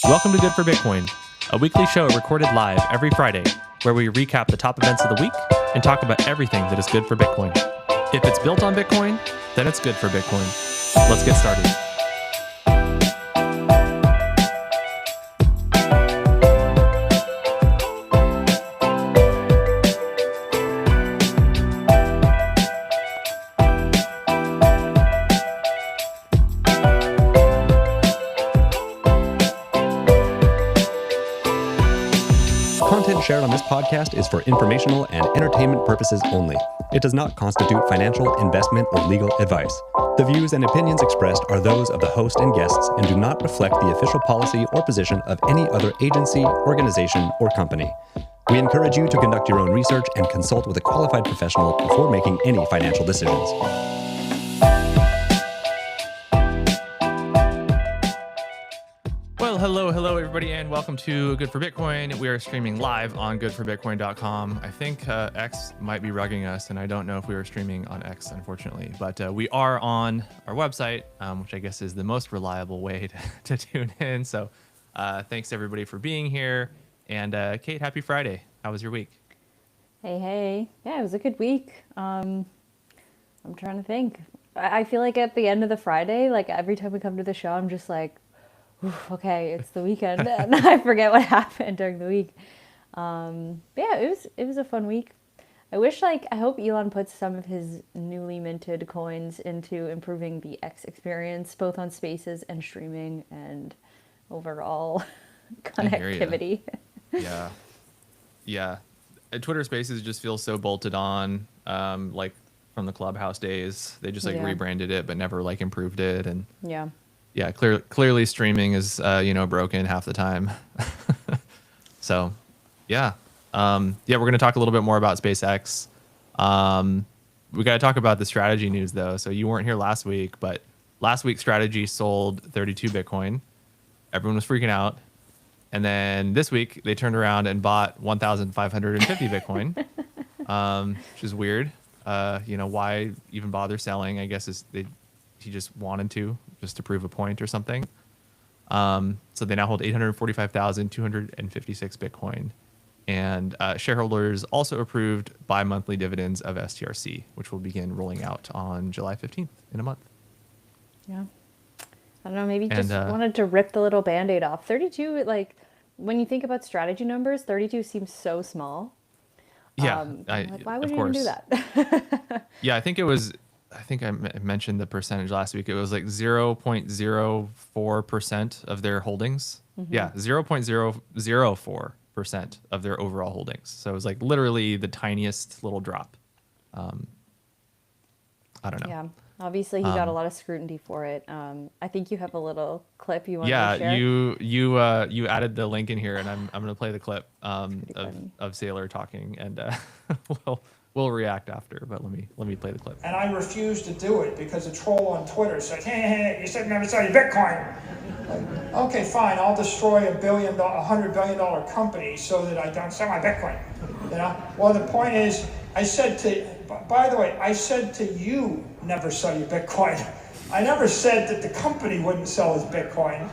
Welcome to Good for Bitcoin, a weekly show recorded live every Friday, where we recap the top events of the week and talk about everything that is good for Bitcoin. If it's built on Bitcoin, then it's good for Bitcoin. Let's get started. Content shared on this podcast is for informational and entertainment purposes only. It does not constitute financial, investment, or legal advice. The views and opinions expressed are those of the host and guests and do not reflect the official policy or position of any other agency, organization, or company. We encourage you to conduct your own research and consult with a qualified professional before making any financial decisions. Well, hello, everybody, and welcome to Good for Bitcoin. We are streaming live on goodforbitcoin.com. I think X might be rugging us, and I don't know if we are streaming on X, unfortunately. But we are on our website, which I guess is the most reliable way to tune in. So thanks, everybody, for being here. And Kate, happy Friday. How was your week? Hey. Yeah, it was a good week. I'm trying to think. I feel like at the end of the Friday, like every time we come to the show, I'm just like, okay, it's the weekend, and I forget what happened during the week. Yeah, it was a fun week. I hope Elon puts some of his newly minted coins into improving the X experience, both on Spaces and streaming and overall connectivity. Yeah. Twitter Spaces just feels so bolted on, like from the Clubhouse days. They just rebranded it, but never like improved it, and yeah, clearly streaming is broken half the time. So, we're going to talk a little bit more about SpaceX. We got to talk about the strategy news though. So you weren't here last week, but last week Strategy sold 32 Bitcoin. Everyone was freaking out, and then this week they turned around and bought 1,550 Bitcoin, which is weird. Why even bother selling? I guess he just wanted to prove a point or something. So they now hold 845,256 Bitcoin. And shareholders also approved bi-monthly dividends of STRC, which will begin rolling out on July 15th in a month. Yeah. I don't know, maybe just wanted to rip the little Band-Aid off. 32, like, when you think about strategy numbers, 32 seems so small. Yeah. Why would you even do that? Yeah, I think I mentioned the percentage last week. It was like 0.04% of their holdings. Mm-hmm. Yeah, 0.004% of their overall holdings. So it was like literally the tiniest little drop. I don't know. Yeah, obviously he got a lot of scrutiny for it. I think you have a little clip you want to share. Yeah, you added the link in here, and I'm going to play the clip of Saylor talking, and we'll react after, but let me play the clip. And I refuse to do it because a troll on Twitter said, hey, you said never sell your Bitcoin. Like, okay, fine, I'll destroy $100 billion company so that I don't sell my Bitcoin. Well, the point is, I said to you, never sell your Bitcoin. I never said that the company wouldn't sell his Bitcoin.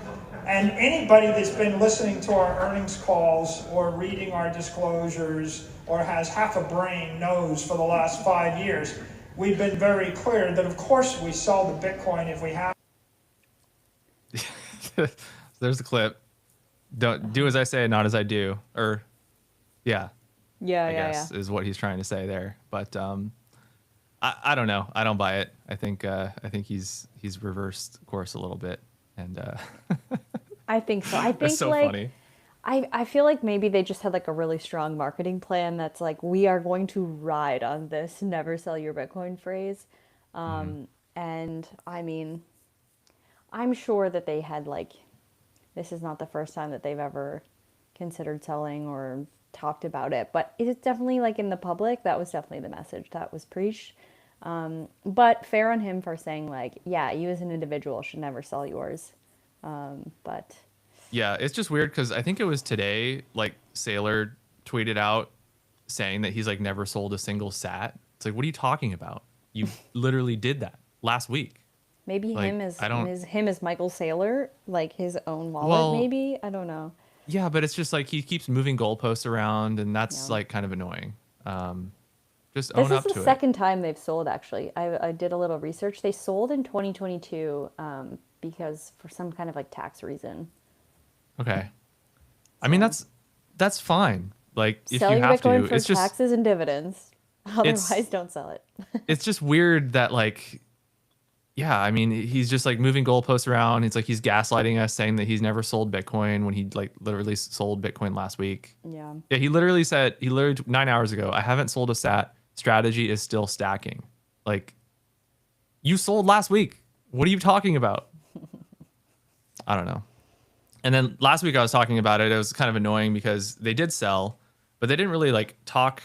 And anybody that's been listening to our earnings calls or reading our disclosures or has half a brain knows for the last 5 years, we've been very clear that of course we sell the Bitcoin if we have. There's the clip. Don't do as I say, not as I do. Or I guess is what he's trying to say there. But I don't know. I don't buy it. I think he's reversed course a little bit, and I think so. I think it's so funny. I feel like maybe they just had like a really strong marketing plan that's like, we are going to ride on this never sell your Bitcoin phrase. And I mean, I'm sure that they had this is not the first time that they've ever considered selling or talked about it, but it's definitely in the public, that was definitely the message that was preached. But fair on him for saying you as an individual should never sell yours. But yeah, it's just weird because I think it was today, Saylor tweeted out saying that he's never sold a single sat. It's what are you talking about? You literally did that last week. Maybe Like, him as Michael Saylor, like his own wallet. Maybe I don't know. Yeah, but it's just like he keeps moving goalposts around, and that's Yeah. like kind of annoying. Just This own is up the to it. second time they've sold, actually. I did a little research. They sold in 2022 because for some kind of like tax reason. Okay. I mean, So that's fine. Like if sell you your have Bitcoin to, for it's just taxes and dividends. it's Otherwise, don't sell it. it's just weird that like yeah, I mean, he's just like moving goalposts around. It's like he's gaslighting us, saying that he's never sold Bitcoin when he like literally sold Bitcoin last week. Yeah. Yeah, he literally 9 hours ago, I haven't sold a sat. Strategy is still stacking. Like you sold last week. What are you talking about? I don't know. And then last week I was talking about it. It was kind of annoying because they did sell, but they didn't really like talk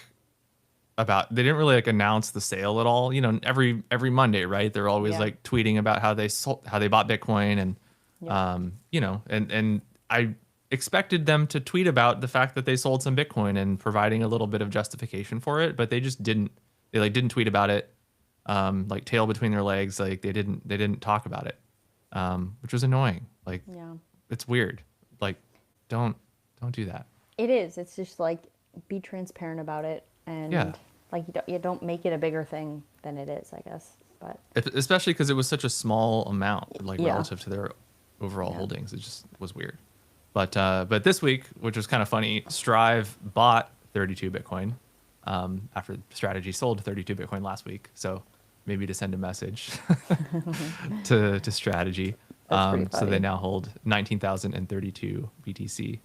about. They didn't really like announce the sale at all. You know, every Monday, right? They're always Yeah. like tweeting about how they sold, how they bought Bitcoin, and Yeah. you know, and I expected them to tweet about the fact that they sold some Bitcoin and providing a little bit of justification for it, but they just didn't. They like didn't tweet about it. Like tail between their legs. Like they didn't talk about it, which was annoying. Like Yeah. it's weird. Like don't do that. It is. It's just like be transparent about it, and Yeah. like you don't make it a bigger thing than it is, I guess. But Especially because it was such a small amount, like Yeah. relative to their overall Yeah. holdings. It just was weird. But this week, which was kind of funny, Strive bought 32 Bitcoin after Strategy sold 32 Bitcoin last week. So maybe to send a message to Strategy. That's pretty So they funny. now hold 19,032 BTC.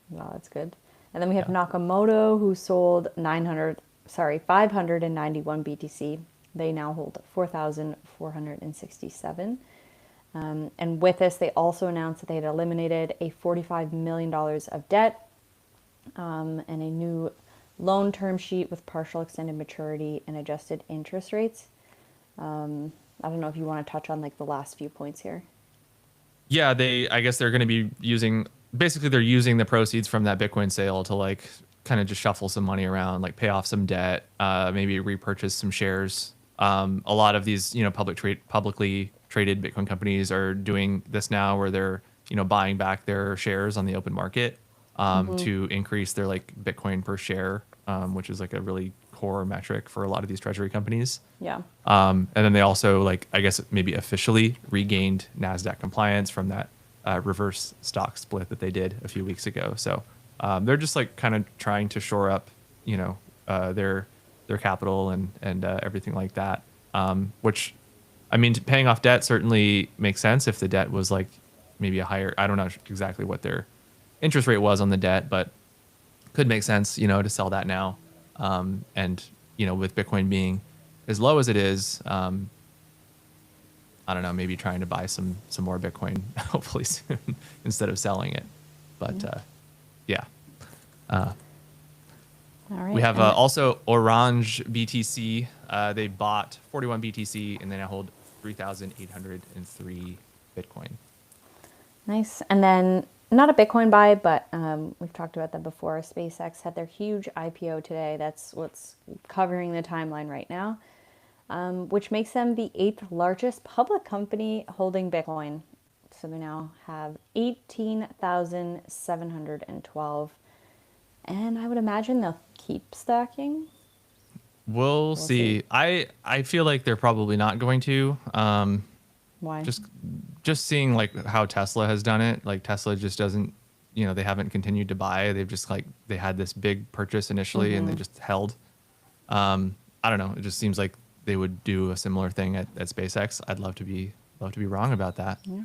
wow, that's good. And then we have Yeah. Nakamoto, who sold 591 BTC. They now hold 4,467. And with this, they also announced that they had eliminated a $45 million of debt and a new loan term sheet with partial extended maturity and adjusted interest rates. I don't know if you want to touch on like the last few points here. Yeah, I guess they're going to be they're using the proceeds from that Bitcoin sale to like kind of just shuffle some money around, like pay off some debt, maybe repurchase some shares. A lot of these, you know, publicly traded Bitcoin companies are doing this now, where they're, you know, buying back their shares on the open market to increase their like Bitcoin per share, which is like a really core metric for a lot of these treasury companies. Yeah. And then they also, like, I guess maybe officially regained NASDAQ compliance from that reverse stock split that they did a few weeks ago. So they're just like kind of trying to shore up, you know, their capital and everything like that. Which, I mean, paying off debt certainly makes sense if the debt was like maybe a higher, I don't know exactly what their interest rate was on the debt, but could make sense, you know, to sell that now. And, you know, with Bitcoin being as low as it is, I don't know, maybe trying to buy some more Bitcoin hopefully soon instead of selling it. But yeah. All right. We have also Orange BTC. They bought 41 BTC and they now hold 3,803 Bitcoin. Nice. And then not a Bitcoin buy, but we've talked about that before. SpaceX had their huge IPO today. That's what's covering the timeline right now, which makes them the 8th largest public company holding Bitcoin. So they now have 18,712. And I would imagine they'll keep stacking. We'll see. I feel like they're probably not going to. Why? Just seeing like how Tesla has done it. Like Tesla just doesn't, you know, they haven't continued to buy. They've just like they had this big purchase initially and they just held. I don't know. It just seems like they would do a similar thing at SpaceX. I'd love to be wrong about that. Yeah.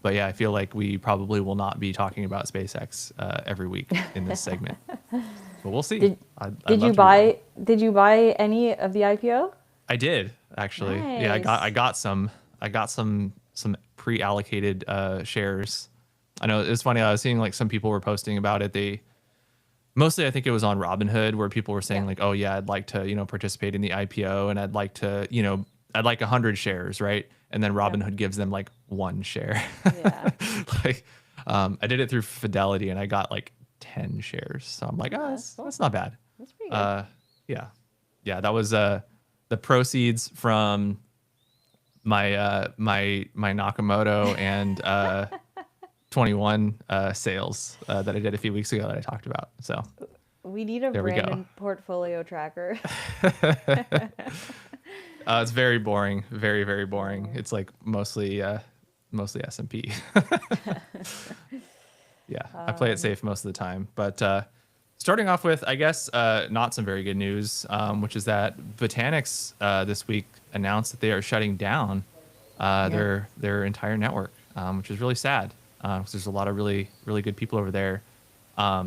But yeah, I feel like we probably will not be talking about SpaceX every week in this segment. But we'll see. Did you buy any of the IPO? I did actually. Nice. Yeah, I got some pre-allocated shares. I know it's funny. I was seeing like some people were posting about it. Mostly I think it was on Robinhood where people were saying like, oh yeah, I'd like to, you know, participate in the IPO and I'd like to, you know, I'd like 100 shares, right? And then Robinhood gives them like 1 share. Yeah. Like I did it through Fidelity and I got like 10 shares. So I'm like, that's not bad. That's pretty good. Yeah. That was the proceeds from my Nakamoto and 21 sales that I did a few weeks ago that I talked about. So we need a there we go. Brandon portfolio tracker. It's very boring, very very boring. It's like mostly S&P. Yeah, I play it safe most of the time. But starting off with, I guess, not some very good news, which is that Botanix this week announced that they are shutting down their entire network, which is really sad because there's a lot of really, really good people over there. I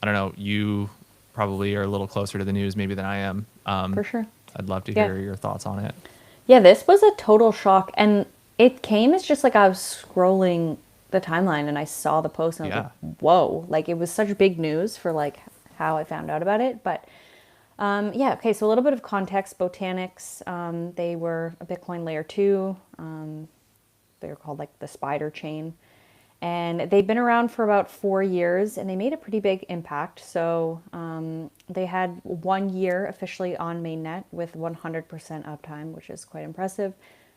don't know, you probably are a little closer to the news maybe than I am. For sure. I'd love to hear your thoughts on it. Yeah, this was a total shock. And it came as just like I was scrolling the timeline and I saw the post and I was like, whoa, like it was such big news for like how I found out about it. But okay, so a little bit of context. Botanix, they were a Bitcoin layer 2. They were called like the spider chain. And they've been around for about 4 years and they made a pretty big impact. So they had 1 year officially on mainnet with 100% uptime, which is quite impressive.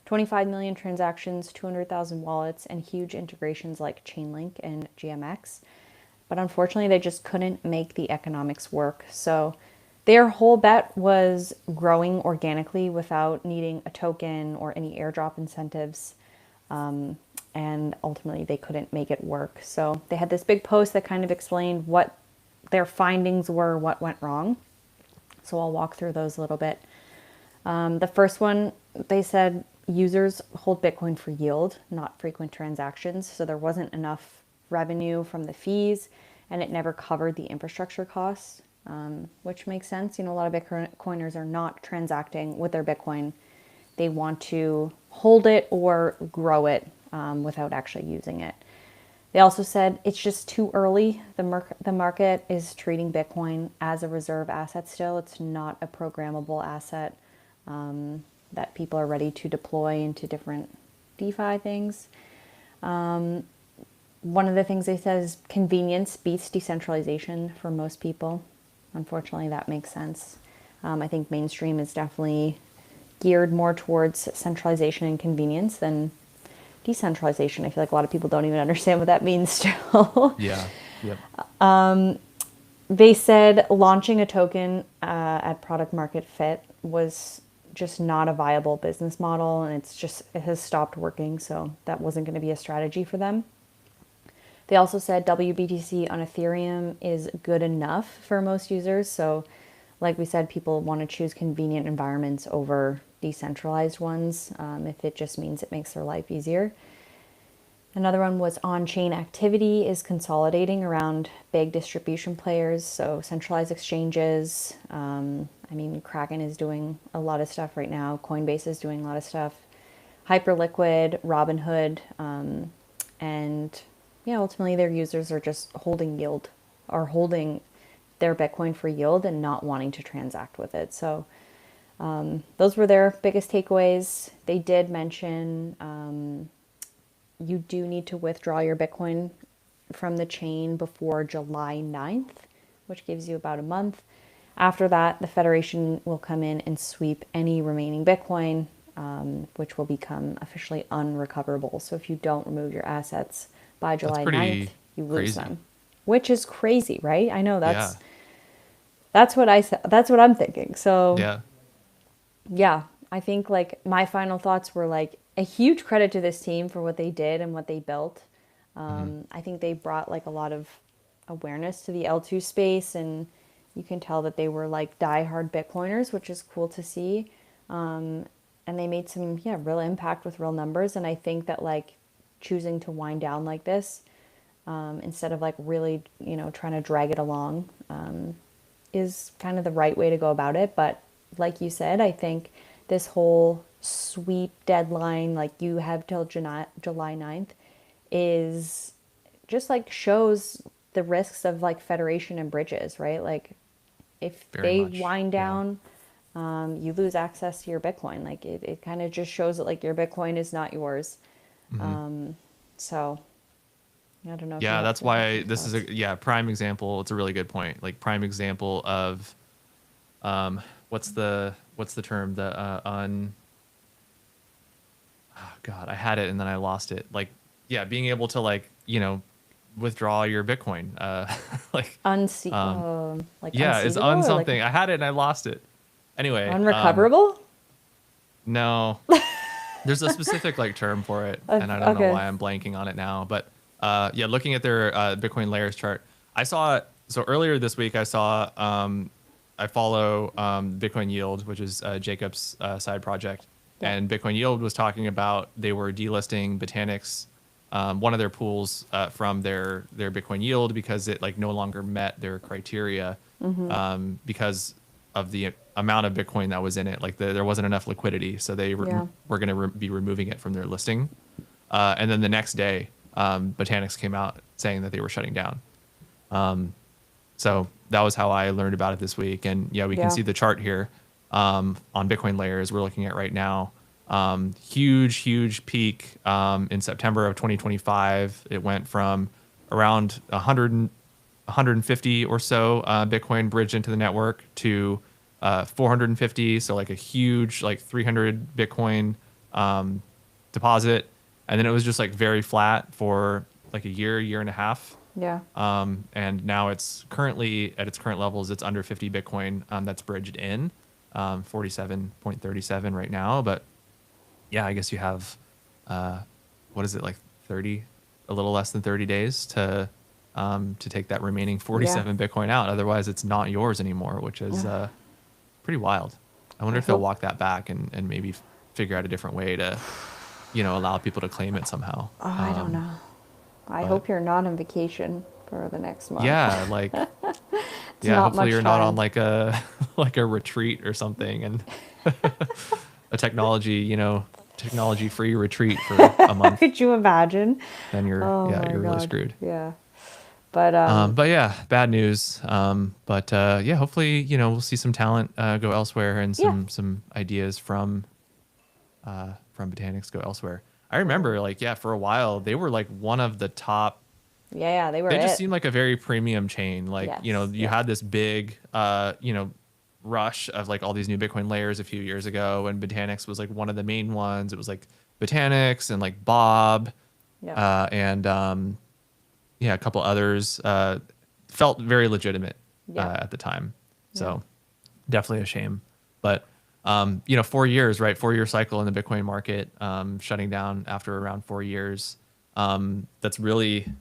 25 million transactions, 200,000 wallets, and huge integrations like Chainlink and GMX. But unfortunately, they just couldn't make the economics work. So their whole bet was growing organically without needing a token or any airdrop incentives. And ultimately, they couldn't make it work. So they had this big post that kind of explained what their findings were, what went wrong. So I'll walk through those a little bit. The first one, they said users hold Bitcoin for yield, not frequent transactions. So there wasn't enough revenue from the fees and it never covered the infrastructure costs, which makes sense. You know, a lot of Bitcoiners are not transacting with their Bitcoin. They want to hold it or grow it without actually using it. They also said it's just too early. The market is treating Bitcoin as a reserve asset still. It's not a programmable asset that people are ready to deploy into different DeFi things. One of the things they said is convenience beats decentralization for most people. Unfortunately, that makes sense. I think mainstream is definitely geared more towards centralization and convenience than decentralization. I feel like a lot of people don't even understand what that means still. Yeah. Yep. They said launching a token at product market fit was just not a viable business model, and it has stopped working, so that wasn't going to be a strategy for them. They also said WBTC on Ethereum is good enough for most users. So like we said, people want to choose convenient environments over decentralized ones if it just means it makes their life easier. Another one was on-chain activity is consolidating around big distribution players, so centralized exchanges. Kraken is doing a lot of stuff right now. Coinbase is doing a lot of stuff. Hyperliquid, Robinhood, and ultimately their users are just holding yield or holding their Bitcoin for yield and not wanting to transact with it. So those were their biggest takeaways. They did mention you do need to withdraw your Bitcoin from the chain before July 9th, which gives you about a month. After that, the Federation will come in and sweep any remaining Bitcoin, which will become officially unrecoverable. So if you don't remove your assets by July 9th, you lose them, which is crazy, right? I know that's what I said. That's what I'm thinking. So yeah, I think like my final thoughts were like a huge credit to this team for what they did and what they built. I think they brought like a lot of awareness to the L2 space, and you can tell that they were like diehard Bitcoiners, which is cool to see. And they made some real impact with real numbers. And I think that like choosing to wind down like this instead of like really trying to drag it along is kind of the right way to go about it. But like you said, I think this whole sweep deadline, like you have till July 9th, is just like shows the risks of like federation and bridges, right? Like if they wind down, you lose access to your Bitcoin. Like it kind of just shows that like your Bitcoin is not yours. So I don't know. Yeah, that's why this is a prime example. It's a really good point. Like prime example of what's the term, oh God, I had it and then I lost it. Like, yeah, being able to like, withdraw your Bitcoin. Like, like yeah, it's unseizable on or like something. I had it and I lost it. Anyway, unrecoverable? no, there's a specific like term for it, and I don't know Okay. why I'm blanking on it now. But yeah, looking at their Bitcoin layers chart, I saw so earlier this week I saw I follow Bitcoin Yield, which is Jacob's side project, Yeah. and Bitcoin Yield was talking about they were delisting Botanix, one of their pools from their Bitcoin Yield because it like no longer met their criteria because of the amount of Bitcoin that was in it. Like there wasn't enough liquidity, so they were going to be removing it from their listing. And then the next day, Botanix came out saying that they were shutting down. So that was how I learned about it this week. And yeah, we can see the chart here on Bitcoin layers we're looking at right now. Huge peak in September of 2025. It went from around 150 or so Bitcoin bridged into the network to 450. So like a huge like 300 Bitcoin deposit. And then it was just like very flat for like a year and a half. Yeah. And now it's currently at its current levels, it's under 50 Bitcoin that's bridged in, 47.37 right now. But yeah, I guess you have, what is it, like 30, a little less than 30 days to take that remaining 47 Bitcoin out. Otherwise, it's not yours anymore, which is pretty wild. I wonder if they'll walk that back and maybe figure out a different way to, allow people to claim it somehow. Oh, I don't know. I hope you're not on vacation for the next month. Yeah, like hopefully you're not on like a retreat or something and a technology free retreat for a month. Could you imagine? Then you're really screwed. Yeah. But yeah, bad news. Yeah, hopefully, we'll see some talent go elsewhere and some ideas from Botanix go elsewhere. I remember for a while they were like one of the top. Yeah, they were. They just seemed like a very premium chain. Like, you had this big rush of like all these new Bitcoin layers a few years ago, and Botanix was like one of the main ones. It was like Botanix and like Bob, and a couple others. Felt very legitimate at the time. So definitely a shame. But 4 years, right? 4 year cycle in the Bitcoin market, shutting down after around 4 years. That's really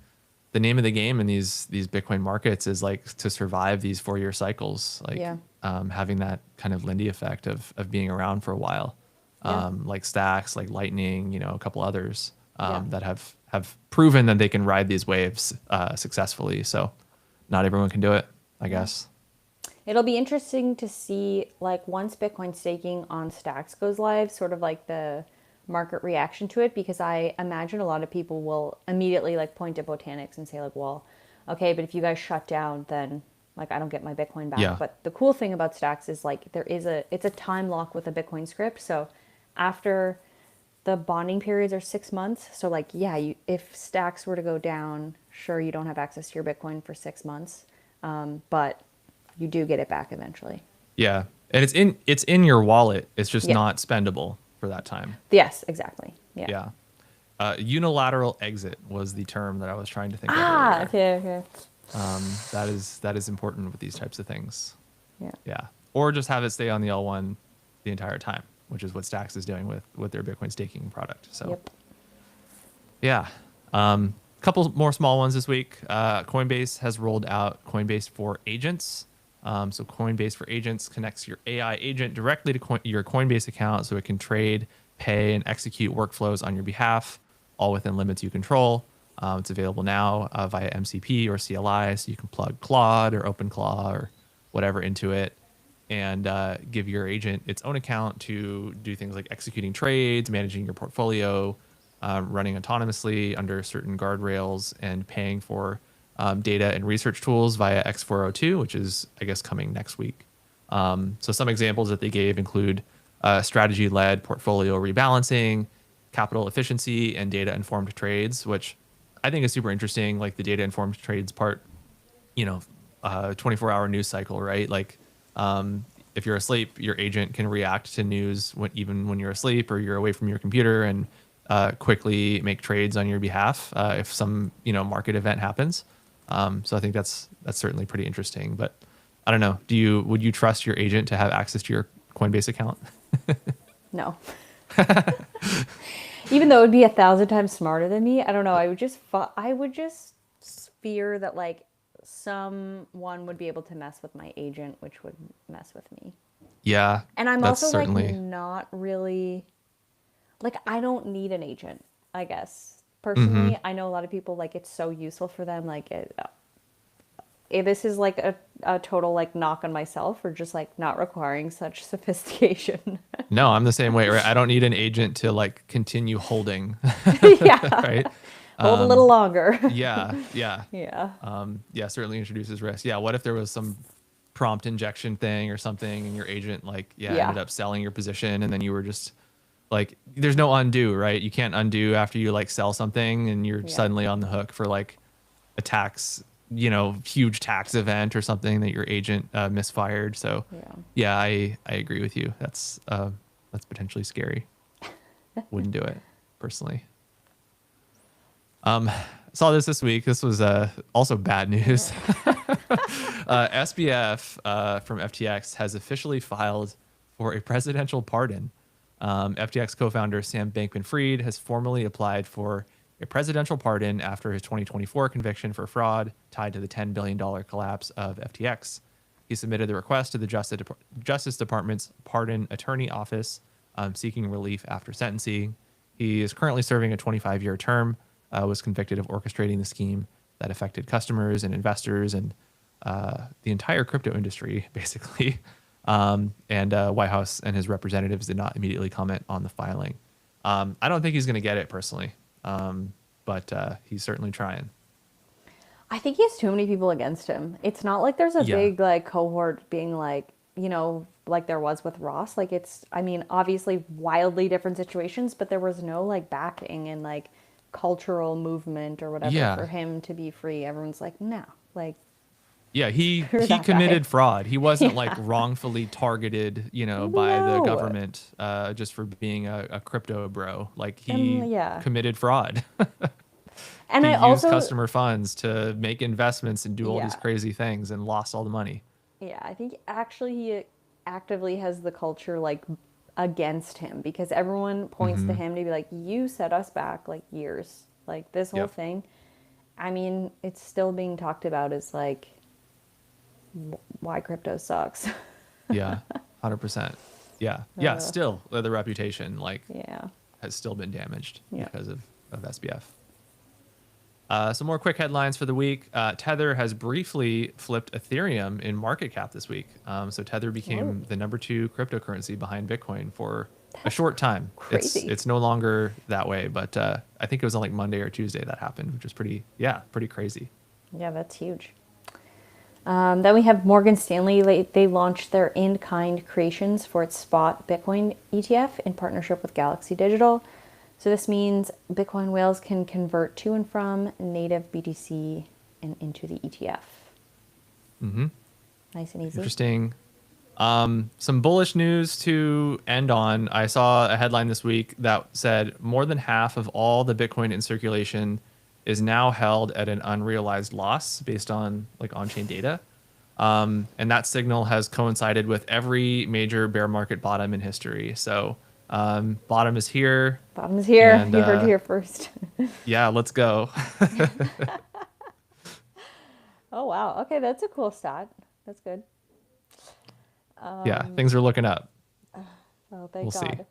the name of the game in these Bitcoin markets, is like to survive these 4 year cycles, like having that kind of Lindy effect of being around for a while, like Stacks, like Lightning, a couple others that have proven that they can ride these waves successfully. So not everyone can do it, I guess. It'll be interesting to see, like, once Bitcoin staking on Stacks goes live, sort of like the market reaction to it, because I imagine a lot of people will immediately like point at Botanix and say like, well, okay, but if you guys shut down, then like I don't get my Bitcoin back. Yeah. But the cool thing about Stacks is like it's a time lock with a Bitcoin script. So after the bonding periods are 6 months, so like if Stacks were to go down, sure, you don't have access to your Bitcoin for 6 months, but you do get it back eventually. Yeah, and it's in your wallet. It's just not spendable for that time. Yes, exactly. Yeah. Unilateral exit was the term that I was trying to think of earlier. Okay. That is important with these types of things. Yeah. Or just have it stay on the L1 the entire time, which is what Stacks is doing with their Bitcoin staking product. So couple more small ones this week. Coinbase has rolled out Coinbase for Agents. So Coinbase for Agents connects your AI agent directly to your Coinbase account, so it can trade, pay, and execute workflows on your behalf, all within limits you control. It's available now via MCP or CLI, so you can plug Claude or OpenClaw or whatever into it, and give your agent its own account to do things like executing trades, managing your portfolio, running autonomously under certain guardrails, and paying for data and research tools via X402, which is, I guess, coming next week. So some examples that they gave include strategy-led portfolio rebalancing, capital efficiency, and data-informed trades, which I think is super interesting. Like the data-informed trades part, 24-hour news cycle, right? Like if you're asleep, your agent can react to news even when you're asleep or you're away from your computer and quickly make trades on your behalf if some market event happens. So I think that's certainly pretty interesting. But I don't know. Would you trust your agent to have access to your Coinbase account? No. Even though it would be 1,000 times smarter than me, I don't know. I would just fear that like someone would be able to mess with my agent, which would mess with me. Yeah. And I'm that's also certainly... like not really like I don't need an agent, I guess. Personally, Mm-hmm. I know a lot of people like it's so useful for them. Like this is like a total like knock on myself for just like not requiring such sophistication. No, I'm the same way. Right? I don't need an agent to like continue holding. Yeah. Right. Hold a little longer. Yeah. Yeah. Yeah. Certainly introduces risk. Yeah. What if there was some prompt injection thing or something and your agent like ended up selling your position and then you were just like, there's no undo, right? You can't undo after you like sell something and you're suddenly on the hook for like a tax, huge tax event or something that your agent misfired. So yeah, I agree with you. That's potentially scary. Wouldn't do it personally. Saw this week. This was also bad news. SBF from FTX has officially filed for a presidential pardon. FTX co-founder Sam Bankman-Fried has formally applied for a presidential pardon after his 2024 conviction for fraud tied to the $10 billion collapse of FTX. He submitted the request to the Justice Department's Pardon Attorney Office, seeking relief after sentencing. He is currently serving a 25-year term, was convicted of orchestrating the scheme that affected customers and investors and the entire crypto industry, basically. And White House and his representatives did not immediately comment on the filing. I don't think he's going to get it personally, but he's certainly trying. I think he has too many people against him. It's not like there's a big like cohort being like, like there was with Ross. Like obviously wildly different situations, but there was no like backing and like cultural movement or whatever for him to be free. Everyone's like, no, like. Yeah, he committed fraud. He wasn't like wrongfully targeted, by the government just for being a crypto bro. Like he committed fraud. And he I used also customer funds to make investments and do all these crazy things and lost all the money. Yeah, I think actually he actively has the culture like against him because everyone points to him to be like, you set us back like years. Like this whole thing. I mean, it's still being talked about as like why crypto sucks. Yeah, 100%. Yeah. Still the reputation has still been damaged because of SBF. Some more quick headlines for the week. Tether has briefly flipped Ethereum in market cap this week. So Tether became the number 2 cryptocurrency behind Bitcoin for a short time. Crazy. It's no longer that way, but I think it was on like Monday or Tuesday that happened, which is pretty crazy. Yeah, that's huge. Then we have Morgan Stanley. They launched their in-kind creations for its spot Bitcoin ETF in partnership with Galaxy Digital. So this means Bitcoin whales can convert to and from native BTC and into the ETF. Mm-hmm. Nice and easy. Interesting. Some bullish news to end on. I saw a headline this week that said more than half of all the Bitcoin in circulation is now held at an unrealized loss based on like on-chain data. And that signal has coincided with every major bear market bottom in history. So bottom is here. Bottom is here. And, you heard it here first. Yeah, let's go. Oh, wow. Okay, that's a cool stat. That's good. Yeah, things are looking up. Oh, thank we'll God. See.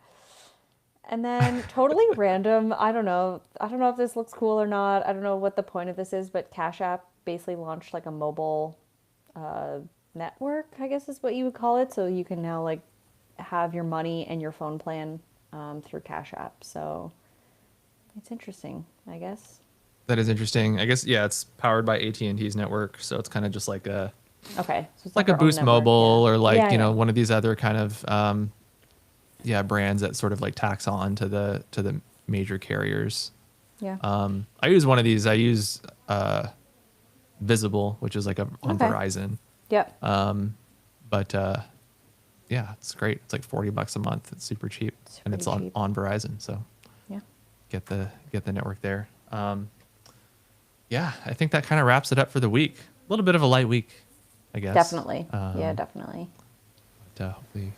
And then totally random, I don't know if this looks cool or not. I don't know what the point of this is, but Cash App basically launched like a mobile network, I guess is what you would call it. So you can now like have your money and your phone plan through Cash App. So it's interesting, I guess. That is interesting. I guess, yeah, it's powered by AT&T's network. So it's kind of just like a... Okay. So it's like a Boost Mobile or like, one of these other kind of, brands that sort of like tax on to the major carriers. Yeah. I use one of these. I use Visible, which is like on Verizon. Yep. But yeah, it's great. It's like $40 a month. It's super cheap. It's on Verizon. So yeah. get the network there. Yeah, I think that kind of wraps it up for the week. A little bit of a light week, I guess. Definitely. Yeah, definitely. But hopefully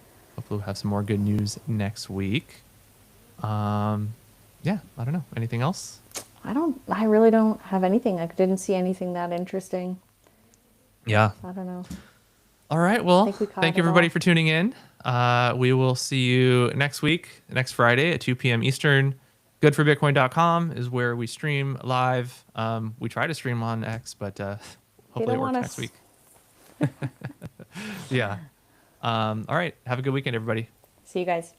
we'll have some more good news next week. Yeah, I don't know. Anything else? I really don't have anything. I didn't see anything that interesting. Yeah. I don't know. All right. Well, thank you everybody for tuning in. We will see you next week, next Friday at 2 p.m. Eastern. Goodforbitcoin.com is where we stream live. We try to stream on X, but hopefully it works next week. Yeah. All right. Have a good weekend, everybody. See you guys.